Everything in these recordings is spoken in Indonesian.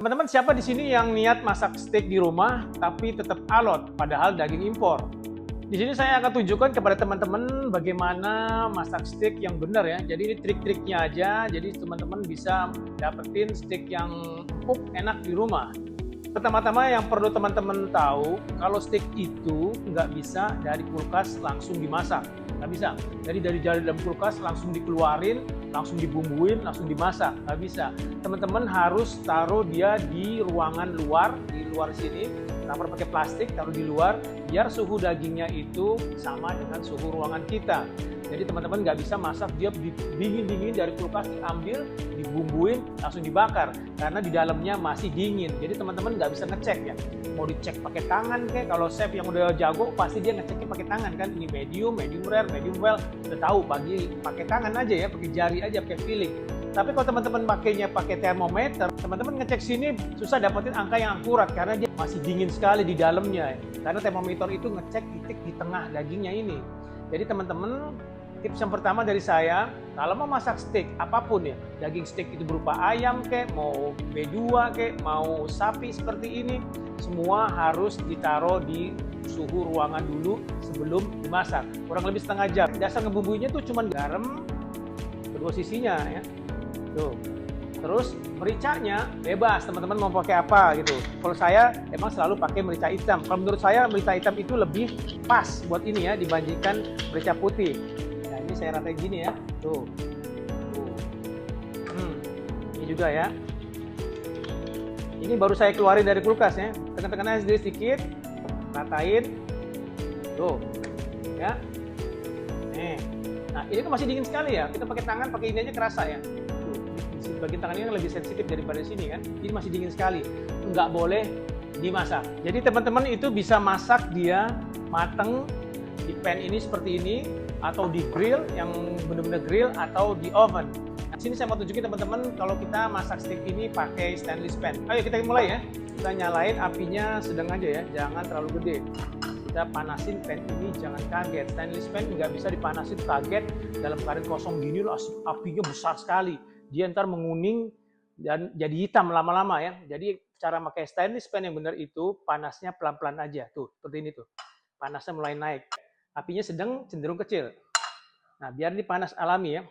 Teman-teman, siapa di sini yang niat masak steak di rumah tapi tetap alot padahal daging impor? Di sini saya akan tunjukkan kepada teman-teman bagaimana masak steak yang benar ya. Jadi ini trik-triknya aja. Jadi teman-teman bisa dapetin steak yang empuk, enak di rumah. Pertama-tama yang perlu teman-teman tahu, kalau steak itu nggak bisa dari kulkas langsung dimasak. Nggak bisa. Jadi dari dalam kulkas langsung dikeluarin, langsung dibumbuin, langsung dimasak. Nggak bisa. Teman-teman harus taruh dia di ruangan luar, di luar sini. Taruh pakai plastik, taruh di luar, biar suhu dagingnya itu sama dengan suhu ruangan kita. Jadi teman-teman nggak bisa masak dia dingin-dingin dari kulkas, diambil, dibumbuin, langsung dibakar. Karena di dalamnya masih dingin. Jadi teman-teman nggak bisa ngecek ya. Mau dicek pakai tangan kayak, kalau chef yang udah jago pasti dia ngeceknya pakai tangan kan. Ini medium, medium rare, medium well. Udah tahu, pakai tangan aja ya, pakai jari aja, pakai feeling. Tapi kalau teman-teman pakainya pakai termometer, teman-teman ngecek sini susah dapetin angka yang akurat karena dia masih dingin sekali di dalamnya. Karena termometer itu ngecek titik di tengah dagingnya ini. Jadi teman-teman, tips yang pertama dari saya, kalau mau masak steak apapun ya, daging steak itu berupa ayam kek, mau B2 kek, mau sapi seperti ini, semua harus ditaruh di suhu ruangan dulu sebelum dimasak. Kurang lebih setengah jam. Dasar ngebumbuinya tuh cuma garam kedua sisinya ya. Tuh. Terus mericanya bebas, teman-teman mau pakai apa gitu. Kalau saya emang selalu pakai merica hitam. Kalau menurut saya merica hitam itu lebih pas buat ini ya dibandingkan merica putih. Nah ini saya ratain gini ya. Tuh. Tuh. Ini juga ya. Ini baru saya keluarin dari kulkas ya. Tekan-tekan aja sedikit, ratain. Tuh. Ya. Nih. Nah ini kan masih dingin sekali ya. Kita pakai tangan, pakai ini aja kerasa ya. Bagian tangan ini kan lebih sensitif daripada sini kan. Ini masih dingin sekali. Nggak boleh dimasak. Jadi teman-teman itu bisa masak dia mateng di pan ini seperti ini, atau di grill yang benar-benar grill, atau di oven. Nah, sini saya mau tunjukin teman-teman kalau kita masak steak ini pakai stainless pan. Ayo kita mulai ya. Kita nyalain apinya sedang aja ya, jangan terlalu gede. Kita panasin pan ini, jangan kaget. Stainless pan nggak bisa dipanasin kaget dalam keadaan kosong gini loh, apinya besar sekali. Dia ntar menguning dan jadi hitam lama-lama ya. Jadi cara pakai stainless pan yang benar itu panasnya pelan-pelan aja. Tuh, seperti ini tuh. Panasnya mulai naik. Apinya sedang, cenderung kecil. Nah, biar ini panas alami ya.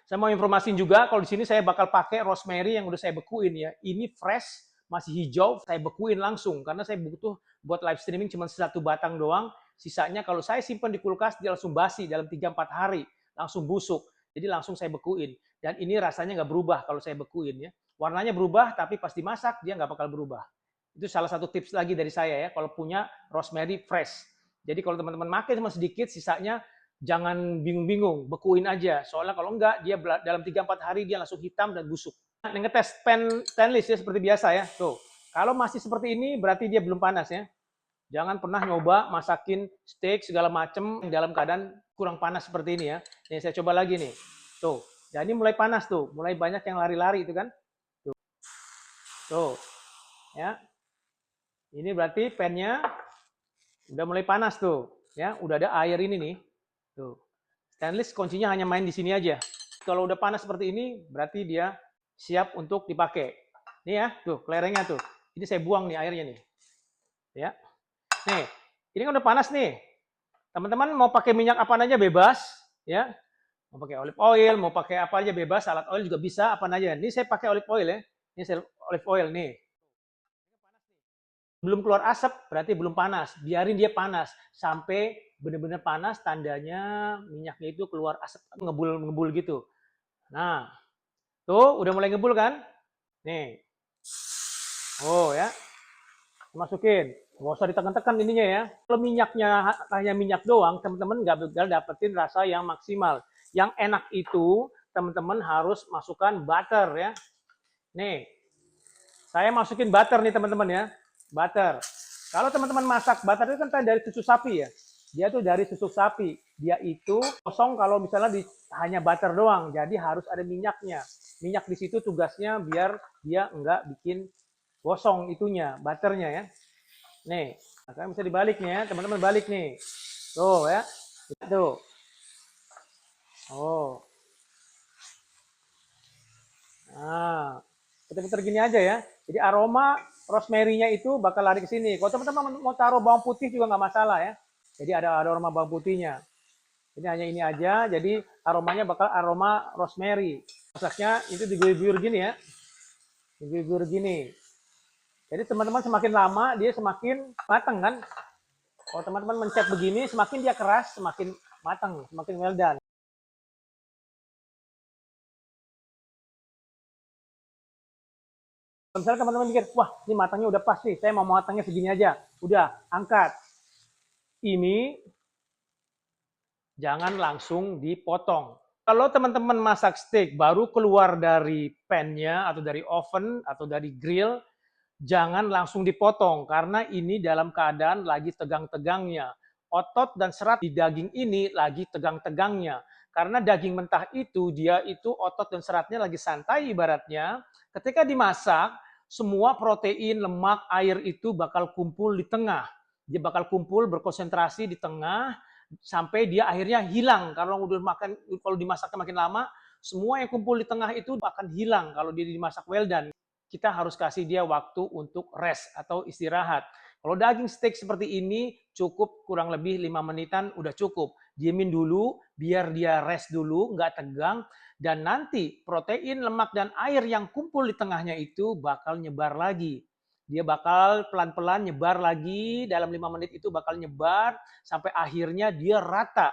Saya mau informasiin juga, kalau di sini saya bakal pakai rosemary yang udah saya bekuin ya. Ini fresh, masih hijau, saya bekuin langsung. Karena saya butuh buat live streaming cuma satu batang doang. Sisanya kalau saya simpan di kulkas, dia langsung basi dalam 3-4 hari. Langsung busuk. Jadi langsung saya bekuin. Dan ini rasanya nggak berubah kalau saya bekuin ya. Warnanya berubah, tapi pas dimasak dia nggak bakal berubah. Itu salah satu tips lagi dari saya ya, kalau punya rosemary fresh. Jadi kalau teman-teman pakai cuma sedikit, sisanya jangan bingung-bingung, bekuin aja. Soalnya kalau enggak, dia dalam 3-4 hari dia langsung hitam dan busuk. Ngetes pan stainless ya seperti biasa ya. Tuh, kalau masih seperti ini berarti dia belum panas ya. Jangan pernah nyoba masakin steak segala macem dalam keadaan kurang panas seperti ini ya. Nih saya coba lagi nih. Tuh, jadi mulai panas tuh, mulai banyak yang lari-lari itu kan. Tuh. Tuh. Ya. Ini berarti pannya udah mulai panas tuh, ya. Udah ada air ini nih. Tuh. Stainless kuncinya hanya main di sini aja. Kalau udah panas seperti ini, berarti dia siap untuk dipakai. Nih ya, tuh kelerengnya tuh. Ini saya buang nih airnya nih. Ya. Nih, ini kan udah panas nih. Teman-teman mau pakai minyak apa aja bebas, ya. Mau pakai olive oil, mau pakai apa aja bebas, salad oil juga bisa, apa aja. Ini saya pakai olive oil ya. Ini saya olive oil nih. Belum keluar asap, berarti belum panas. Biarin dia panas sampai benar-benar panas, tandanya minyaknya itu keluar asap, ngebul-ngebul gitu. Nah, tuh udah mulai ngebul kan? Nih. Oh ya. Masukin. Nggak usah ditekan-tekan ininya ya. Kalau minyaknya hanya minyak doang, teman-teman nggak bakal dapetin rasa yang maksimal. Yang enak itu, teman-teman harus masukkan butter ya. Nih, saya masukin butter nih teman-teman ya. Butter. Kalau teman-teman masak, butter itu kan dari susu sapi ya. Dia tuh dari susu sapi. Dia itu kosong kalau misalnya hanya butter doang. Jadi harus ada minyaknya. Minyak di situ tugasnya biar dia nggak bikin gosong itunya, butternya ya. Nih, sekarang bisa dibalik nih ya, teman-teman balik nih. Tuh ya, tuh. Oh, nah, putar-putar gini aja ya. Jadi aroma rosemary-nya itu bakal lari ke sini. Kalau teman-teman mau taruh bawang putih juga nggak masalah ya. Jadi ada aroma bawang putihnya. Ini hanya ini aja, jadi aromanya bakal aroma rosemary. Masaknya itu diguyur-guyur gini ya. Diguyur-guyur gini. Jadi teman-teman semakin lama dia semakin matang kan. Kalau teman-teman mencet begini, semakin dia keras, semakin matang, semakin well done. Misalnya teman-teman mikir, wah ini matangnya udah pas nih, saya mau matangnya segini aja. Udah, angkat. Ini jangan langsung dipotong. Kalau teman-teman masak steak baru keluar dari pan-nya atau dari oven atau dari grill, jangan langsung dipotong karena ini dalam keadaan lagi tegang-tegangnya. Otot dan serat di daging ini lagi tegang-tegangnya. Karena daging mentah itu dia itu otot dan seratnya lagi santai ibaratnya. Ketika dimasak, semua protein, lemak, air itu bakal kumpul di tengah. Dia bakal kumpul berkonsentrasi di tengah sampai dia akhirnya hilang. Kalau dimasaknya makin lama, semua yang kumpul di tengah itu akan hilang kalau dia dimasak well done. Kita harus kasih dia waktu untuk rest atau istirahat. Kalau daging steak seperti ini cukup kurang lebih 5 menitan udah cukup. Diemin dulu biar dia rest dulu, nggak tegang. Dan nanti protein, lemak, dan air yang kumpul di tengahnya itu bakal nyebar lagi. Dia bakal pelan-pelan nyebar lagi, dalam 5 menit itu bakal nyebar sampai akhirnya dia rata.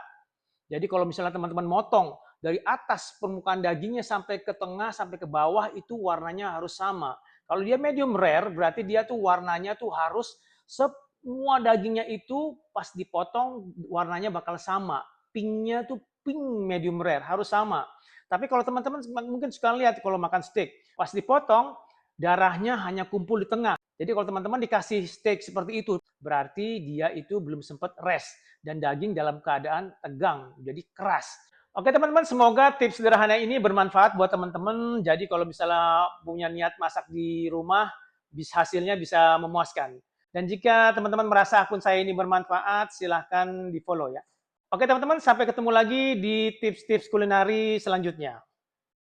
Jadi kalau misalnya teman-teman motong dari atas permukaan dagingnya sampai ke tengah sampai ke bawah itu warnanya harus sama. Kalau dia medium rare berarti dia tuh warnanya tuh harus semua dagingnya itu pas dipotong warnanya bakal sama. Pinknya tuh pink medium rare harus sama. Tapi kalau teman-teman mungkin suka lihat kalau makan steak, pas dipotong darahnya hanya kumpul di tengah. Jadi kalau teman-teman dikasih steak seperti itu, berarti dia itu belum sempat rest dan daging dalam keadaan tegang, jadi keras. Oke teman-teman, semoga tips sederhana ini bermanfaat buat teman-teman. Jadi kalau misalnya punya niat masak di rumah, hasilnya bisa memuaskan. Dan jika teman-teman merasa akun saya ini bermanfaat, silahkan di follow ya. Oke teman-teman, sampai ketemu lagi di tips-tips kulineri selanjutnya.